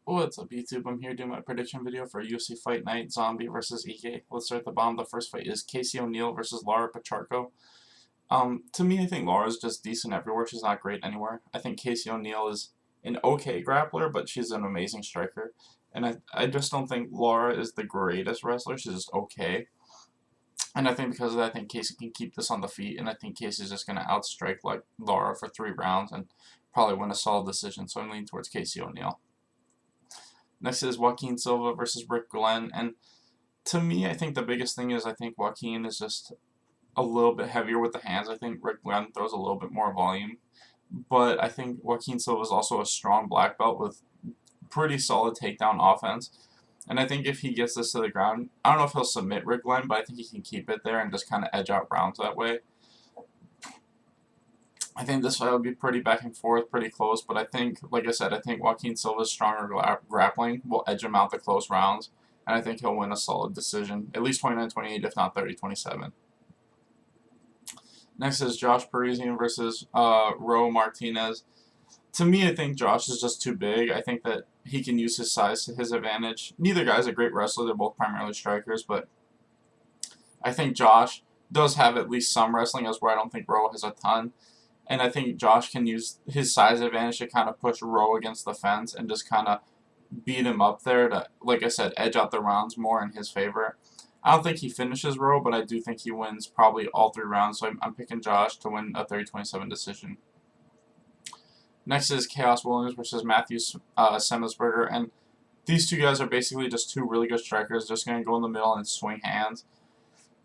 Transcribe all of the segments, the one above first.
What's up, YouTube? I'm here doing my prediction video for UFC Fight Night Zombie versus Ike. Let's start at the bottom. The first fight is Casey O'Neill versus Lara Pacharko. To me, I think Lara's just decent everywhere. She's not great anywhere. I think Casey O'Neill is an okay grappler, but she's an amazing striker. And I just don't think Lara is the greatest wrestler. She's just okay. And I think because of that, I think Casey can keep this on the feet, and I think Casey's just going to outstrike like Lara for 3 rounds and probably win a solid decision. So I'm leaning towards Casey O'Neill. Next is Joaquin Silva versus Rick Glenn, and to me, I think the biggest thing is I think Joaquin is just a little bit heavier with the hands. I think Rick Glenn throws a little bit more volume, but I think Joaquin Silva is also a strong black belt with pretty solid takedown offense, and I think if he gets this to the ground, I don't know if he'll submit Rick Glenn, but I think he can keep it there and just kind of edge out rounds that way. I think this fight will be pretty back and forth, pretty close, but I think, like I said, I think Joaquin Silva's stronger grappling will edge him out the close rounds, and I think he'll win a solid decision, at least 29-28, if not 30-27. Next is Josh Parisian versus Ro Martinez. To me, I think Josh is just too big. I think that he can use his size to his advantage. Neither guy's a great wrestler. They're both primarily strikers, but I think Josh does have at least some wrestling, as where I don't think Ro has a ton. And I think Josh can use his size advantage to kind of push Ro against the fence and just kind of beat him up there to, like I said, edge out the rounds more in his favor. I don't think he finishes Ro, but I do think he wins probably all 3 rounds, so I'm picking Josh to win a 30-27 decision. Next is Chaos Williams versus Matthew Semelsberger, and these two guys are basically just 2 really good strikers, just going to go in the middle and swing hands.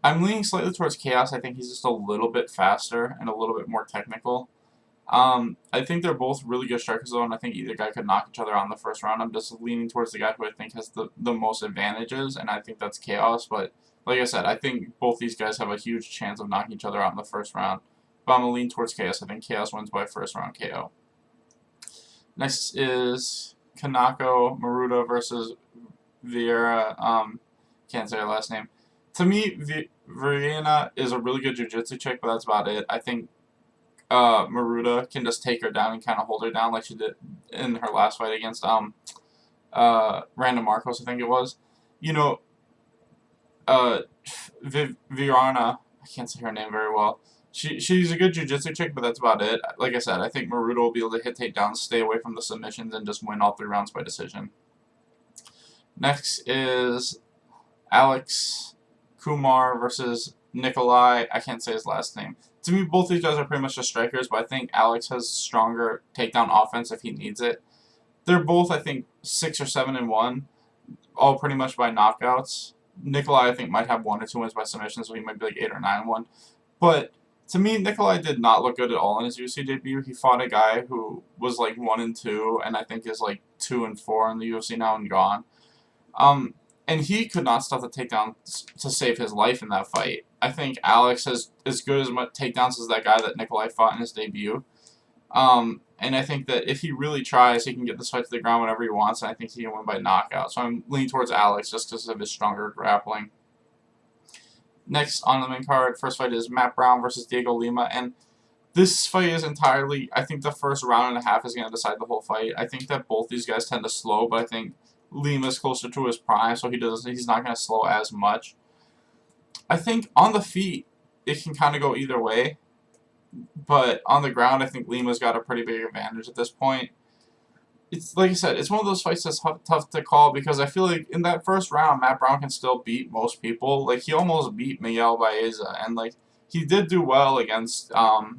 I'm leaning slightly towards Chaos. I think he's just a little bit faster and a little bit more technical. I think they're both really good strikers, though, and I think either guy could knock each other out in the first round. I'm just leaning towards the guy who I think has the most advantages, and I think that's Chaos. But like I said, I think both these guys have a huge chance of knocking each other out in the first round. But I'm going to lean towards Chaos. I think Chaos wins by first round KO. Next is Kanako Maruta versus Vieira. Can't say her last name. To me, Verena is a really good jiu-jitsu chick, but that's about it. I think Maruta can just take her down and kind of hold her down like she did in her last fight against Randa Marcos, I think it was. You know, Viviana, I can't say her name very well. She's a good jiu-jitsu chick, but that's about it. Like I said, I think Maruta will be able to hit takedowns, stay away from the submissions, and just win all 3 rounds by decision. Next is Alex Kumar versus Nikolai. I can't say his last name. To me, both these guys are pretty much just strikers, but I think Alex has stronger takedown offense if he needs it. They're both, I think, 6 or 7-1, all pretty much by knockouts. Nikolai, I think, might have 1 or 2 wins by submission, so he might be like 8 or 9-1. But to me, Nikolai did not look good at all in his UFC debut. He fought a guy who was like 1-2, and I think is like 2-4 in the UFC now and gone. And he could not stop the takedown to save his life in that fight. I think Alex has as good as much takedowns as that guy that Nikolai fought in his debut. And I think that if he really tries, he can get this fight to the ground whenever he wants, and I think he can win by knockout. So I'm leaning towards Alex just because of his stronger grappling. Next on the main card, first fight is Matt Brown versus Diego Lima, and this fight is entirely, I think the first round and a half is going to decide the whole fight. I think that both these guys tend to slow, but I think Lima's closer to his prime, so he's not going to slow as much. I think on the feet, it can kind of go either way, but on the ground, I think Lima's got a pretty big advantage at this point. It's like I said, it's one of those fights that's tough to call because I feel like in that first round, Matt Brown can still beat most people. Like, he almost beat Miguel Baeza, and like he did do well against Carlos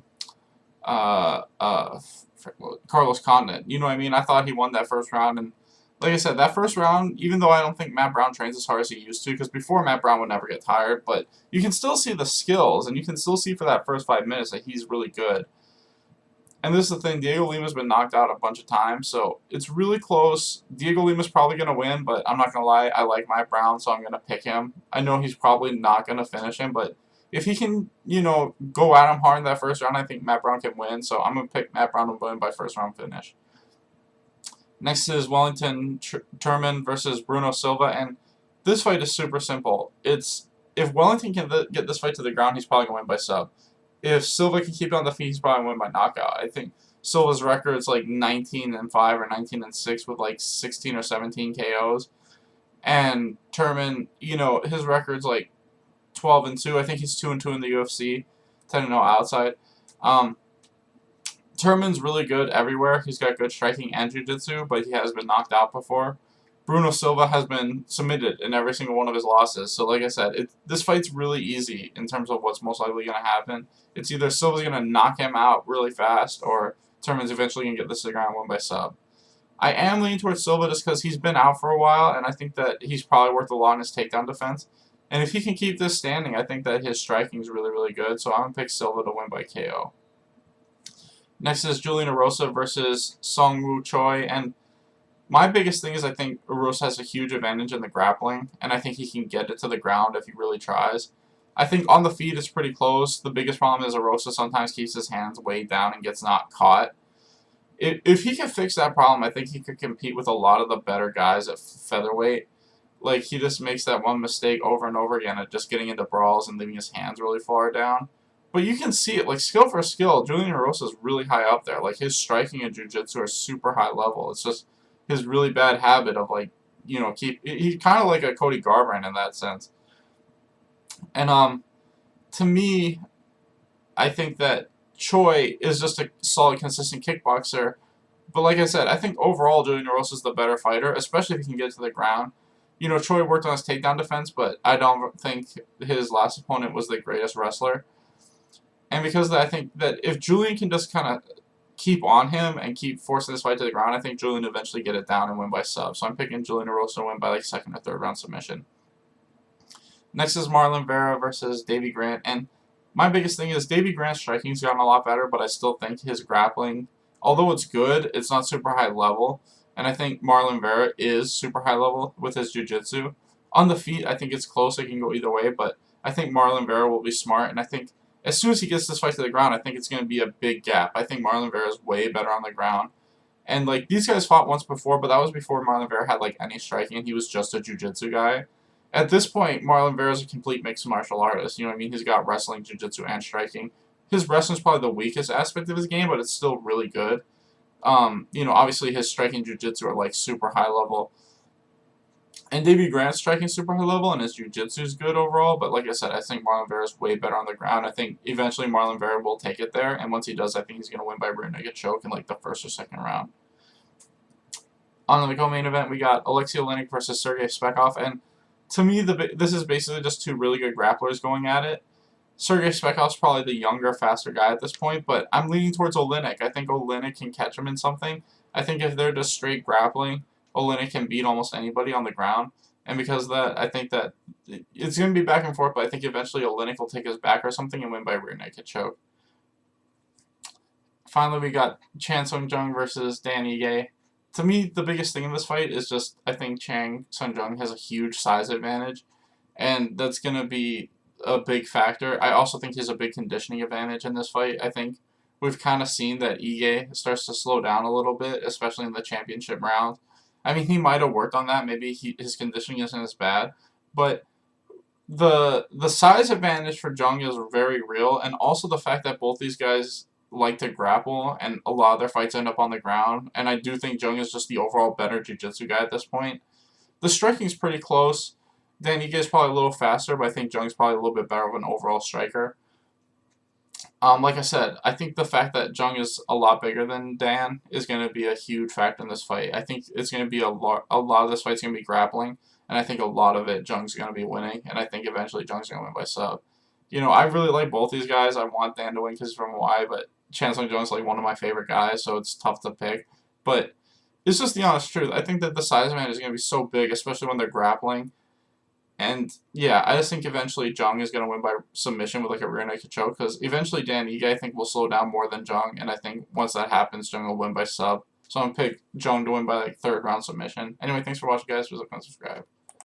Condit. You know what I mean? I thought he won that first round, and like I said, that first round, even though I don't think Matt Brown trains as hard as he used to, because before Matt Brown would never get tired, but you can still see the skills, and you can still see for that first 5 minutes that he's really good. And this is the thing, Diego Lima's been knocked out a bunch of times, so it's really close. Diego Lima's probably going to win, but I'm not going to lie, I like Matt Brown, so I'm going to pick him. I know he's probably not going to finish him, but if he can, you know, go at him hard in that first round, I think Matt Brown can win, so I'm going to pick Matt Brown to win by first round finish. Next is Wellington Turman versus Bruno Silva, and this fight is super simple. It's if Wellington can get this fight to the ground, he's probably going to win by sub. If Silva can keep it on the feet, he's probably going to win by knockout. I think Silva's record's like 19-5 or 19-6 with like 16 or 17 KOs. And Turman, his record's like 12-2. I think he's 2-2 in the UFC, 10-0 outside. Um, Turman's really good everywhere. He's got good striking and jiu-jitsu, but he has been knocked out before. Bruno Silva has been submitted in every single one of his losses. So like I said, this fight's really easy in terms of what's most likely going to happen. It's either Silva's going to knock him out really fast, or Turman's eventually going to get this to the ground and win by sub. I am leaning towards Silva just because he's been out for a while, and I think that he's probably worth a lot in his takedown defense. And if he can keep this standing, I think that his striking is really, really good. So I'm going to pick Silva to win by KO. Next is Julian Erosa versus Sungwoo Choi. And my biggest thing is I think Erosa has a huge advantage in the grappling, and I think he can get it to the ground if he really tries. I think on the feet it's pretty close. The biggest problem is Erosa sometimes keeps his hands way down and gets not caught. If he can fix that problem, I think he could compete with a lot of the better guys at featherweight. Like, he just makes that one mistake over and over again of just getting into brawls and leaving his hands really far down. But you can see it, like, skill for skill, Julian Erosa is really high up there. Like, his striking and jiu-jitsu are super high level. It's just his really bad habit of, like, he's kind of like a Cody Garbrandt in that sense. And, to me, I think that Choi is just a solid, consistent kickboxer. But like I said, I think overall Julian Erosa is the better fighter, especially if he can get to the ground. Choi worked on his takedown defense, but I don't think his last opponent was the greatest wrestler. And because of that, I think that if Julian can just kind of keep on him and keep forcing this fight to the ground, I think Julian will eventually get it down and win by sub. So I'm picking Julian Erosa to win by like second or third round submission. Next is Marlon Vera versus Davy Grant. And my biggest thing is Davy Grant's striking's gotten a lot better, but I still think his grappling, although it's good, it's not super high level. And I think Marlon Vera is super high level with his jiu-jitsu. On the feet, I think it's close. It can go either way, but I think Marlon Vera will be smart, and I think as soon as he gets this fight to the ground, I think it's going to be a big gap. I think Marlon Vera is way better on the ground. And, like, these guys fought once before, but that was before Marlon Vera had, like, any striking, and he was just a jiu-jitsu guy. At this point, Marlon Vera is a complete mixed martial artist. You know what I mean? He's got wrestling, jiu-jitsu, and striking. His wrestling is probably the weakest aspect of his game, but it's still really good. Obviously his striking and jiu-jitsu are, like, super high level. And Davy Grant's striking super high level, and his jiu-jitsu is good overall, but like I said, I think Marlon Vera is way better on the ground. I think eventually Marlon Vera will take it there, and once he does, I think he's going to win by rear naked choke in, like, the first or second round. On the co-main event, we got Alexei Oleinik versus Sergey Spekov, and to me, this is basically just two really good grapplers going at it. Sergey Spekov's probably the younger, faster guy at this point, but I'm leaning towards Oleinik. I think Oleinik can catch him in something. I think if they're just straight grappling, Oleinik can beat almost anybody on the ground. And because of that, I think that it's going to be back and forth, but I think eventually Oleinik will take his back or something and win by rear naked choke. Finally, we got Chan Sung Jung versus Dan Ige. To me, the biggest thing in this fight is just I think Chan Sung Jung has a huge size advantage, and that's going to be a big factor. I also think he has a big conditioning advantage in this fight. I think we've kind of seen that Ige starts to slow down a little bit, especially in the championship round. I mean, he might have worked on that. Maybe his conditioning isn't as bad, but the size advantage for Jung is very real, and also the fact that both these guys like to grapple, and a lot of their fights end up on the ground. And I do think Jung is just the overall better jiu-jitsu guy at this point. The striking's pretty close. Dan Ige is probably a little faster, but I think Jung's probably a little bit better of an overall striker. Like I said, I think the fact that Jung is a lot bigger than Dan is going to be a huge factor in this fight. I think it's going to be a lot of this fight's going to be grappling, and I think a lot of it Jung's going to be winning, and I think eventually Jung's going to win by sub. I really like both these guys. I want Dan to win because he's from Hawaii, but Chan Sung Jung's like one of my favorite guys, so it's tough to pick. But it's just the honest truth. I think that the size advantage is going to be so big, especially when they're grappling. And yeah, I just think eventually Jung is going to win by submission with like a rear naked choke, because eventually Dan Ige I think will slow down more than Jung, and I think once that happens, Jung will win by sub. So I'm going to pick Jung to win by like third round submission. Anyway, thanks for watching, guys. Please like and subscribe.